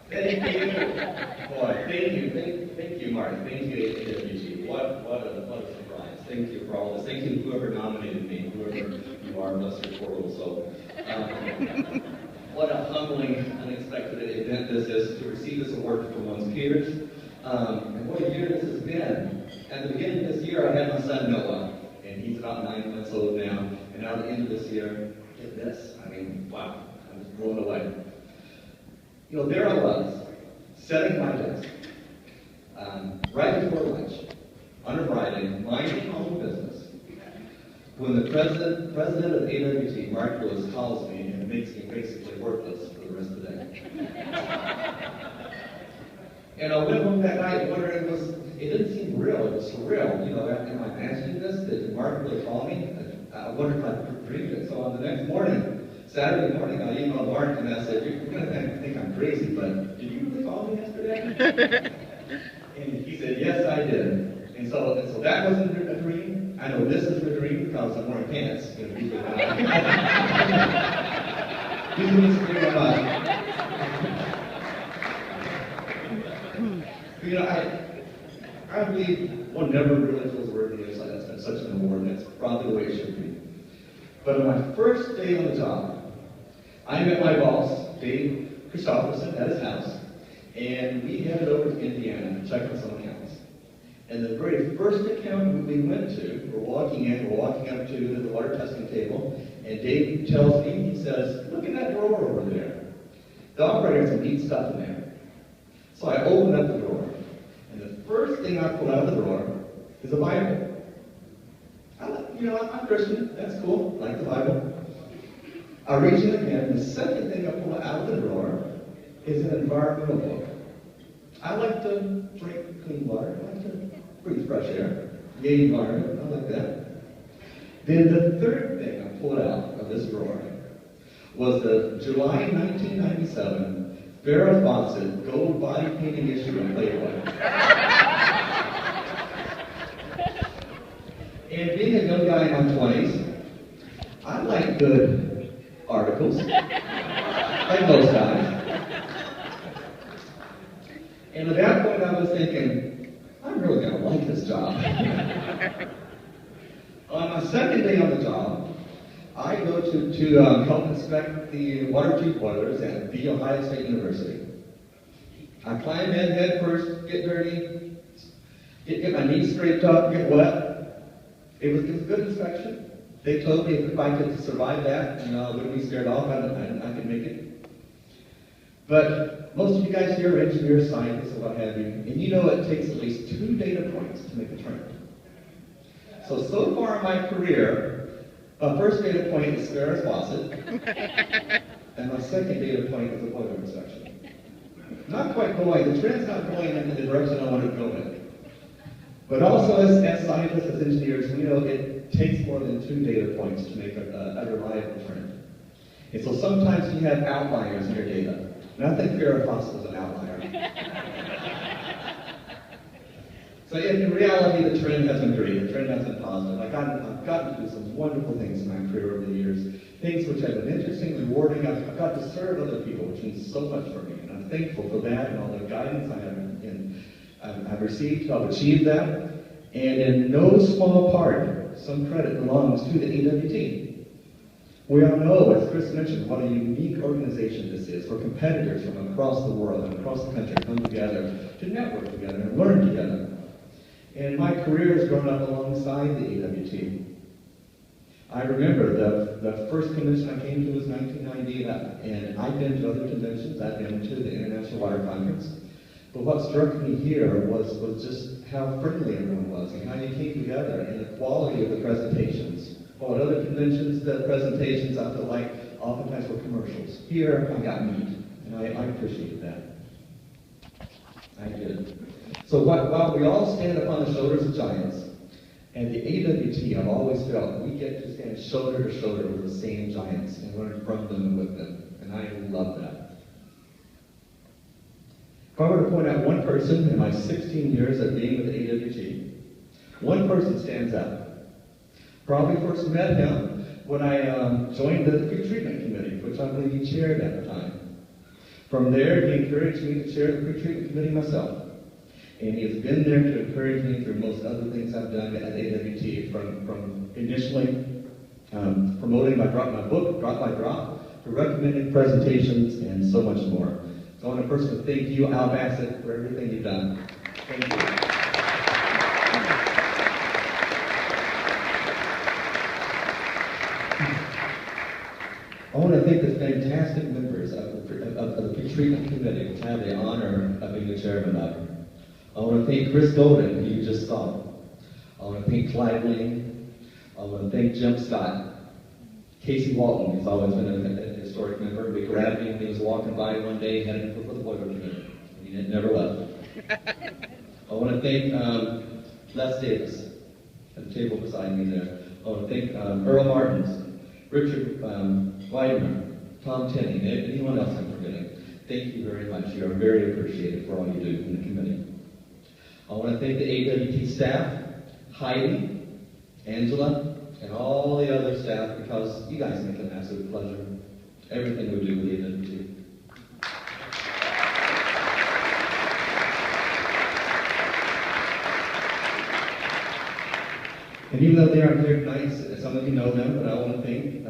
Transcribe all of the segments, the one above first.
Thank you. Boy, thank you, Mark. Thank you, AWG. What a surprise. Thank you for all this. Thank you, whoever nominated me, whoever you are, bless your poor little soul. What a humbling, unexpected event this is to receive this award from one's peers. And what a year this has been. At the beginning of this year, I had my son Noah, and he's about 9 months old now. And now at the end of this year, get this. I mean, wow, I'm just blown away. You know, there I was, sitting at my desk, right before lunch, on a Friday, minding my own business, when the president of AWT, Mark Lewis, calls me and makes me basically worthless for the rest of the day. And I went home that night wondering, it didn't seem real, it was surreal. You know, am I imagining this? Did Mark really call me? I wondered if I dreamed it. So on the next morning, Saturday morning, I emailed Mark and I said, you're going to think I'm crazy, but did you really call me yesterday? And he said, yes, I did. And so that wasn't a dream. I know this is a dream because I'm wearing pants. You know, usually you know, I believe one never really feels worthy of such an award, and that's probably the way it should be. But on my first day on the job, I met my boss, Dave Christopherson, at his house, and we headed over to Indiana to check on some accounts. And the very first account we went to, we're walking up to the water testing table, and Dave tells me, he says, look at that drawer over there. The operator has some neat stuff in there. So I opened up the drawer, and the first thing I pull out of the drawer is a Bible. I'm Christian, that's cool, I like the Bible. I reach in again, and the second thing I pull out of the drawer is an environmental book. I like to drink clean water, I like to breathe fresh air, the environment, I like that. Then the third thing I pulled out of this drawer was the July 1997 Farrah Fawcett gold body painting issue in Playboy. And being a young guy in my 20s, I like good articles, like most guys. And at that point I was thinking, I'm really going to like this job. On my second day on the job, I go to help inspect the water treat boilers at The Ohio State University. I climb in head first, get dirty, get my knees scraped up, get wet. It was a good inspection. They told me if I could survive that, and I wouldn't be scared off, I could make it. But most of you guys here are engineers, scientists, or what have you, and you know it takes at least 2 data points to make a turn. So far in my career, my first data point is Farrah Fawcett, and my second data point is a boiler inspection. Not quite going, the trend's not going in the direction I want to go in. But also as scientists, as engineers, we know it takes more than 2 data points to make a reliable trend. And so sometimes you have outliers in your data. And I think Farrah Fawcett was an outlier. So in reality, the trend has been great. The trend has been positive. I've gotten to do some wonderful things in my career over the years. Things which have been interesting, rewarding. I've got to serve other people, which means so much for me. And I'm thankful for that and all the guidance I've received to help achieve that. And in no small part, some credit belongs to the AWT. We all know, as Chris mentioned, what a unique organization this is for competitors from across the world and across the country to come together, to network together and learn together. And my career has grown up alongside the AWT. I remember the first convention I came to was 1990, and I've been to other conventions. I've been to the International Water Conference. But what struck me here was just how friendly everyone was and how you came together and the quality of the presentations. While at other conventions, the presentations I feel like oftentimes were commercials. Here, I got meat, and I appreciated that. I did. So while we all stand upon the shoulders of giants, and the AWT, I've always felt we get to stand shoulder to shoulder with the same giants and learn from them and with them. And I love that. If I were to point out one person in my 16 years of being with the AWT, one person stands out. Probably first met him when I joined the pre-treatment committee, which I believe he chaired at the time. From there, he encouraged me to chair the pre-treatment committee myself. And he has been there to encourage me through most other things I've done at AWT, from initially promoting my book, Drop by Drop, to recommending presentations and so much more. So I want to personally thank you, Al Bassett, for everything you've done. Thank you. I want to thank the fantastic members of the pre-treatment committee, which I have the honor of being the chairman of. I want to thank Chris Golden, who you just saw. I want to thank Clyde Lane. I want to thank Jim Scott. Casey Walton has always been a historic member. We grabbed him when he was walking by one day, heading for the boiler committee. He never left. I want to thank Les Davis at the table beside me there. I want to thank Earl Martins, Richard Weidman, Tom Tenney, and anyone else I'm forgetting. Thank you very much. You are very appreciated for all you do in the committee. I want to thank the AWT staff, Heidi, Angela, and all the other staff, because you guys make it an absolute pleasure. Everything we do with AWT. And even though they aren't here tonight, some of you know them, but I want to thank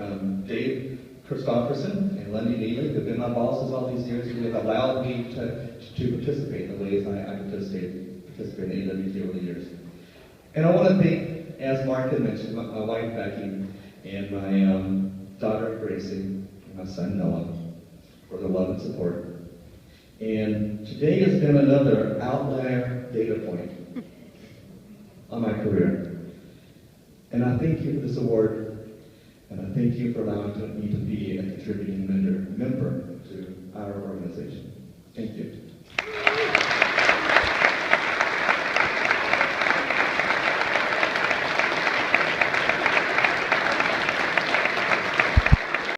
Dave Christopherson and Lenny Neely, who've been my bosses all these years, who have allowed me to participate in the ways I participate in AWT over the years. And I want to thank, as Mark had mentioned, my wife Becky and my daughter Gracie and my son Noah for their love and support. And today has been another outlier data point on my career. And I thank you for this award, and I thank you for allowing me to be a contributing member to our organization. Thank you.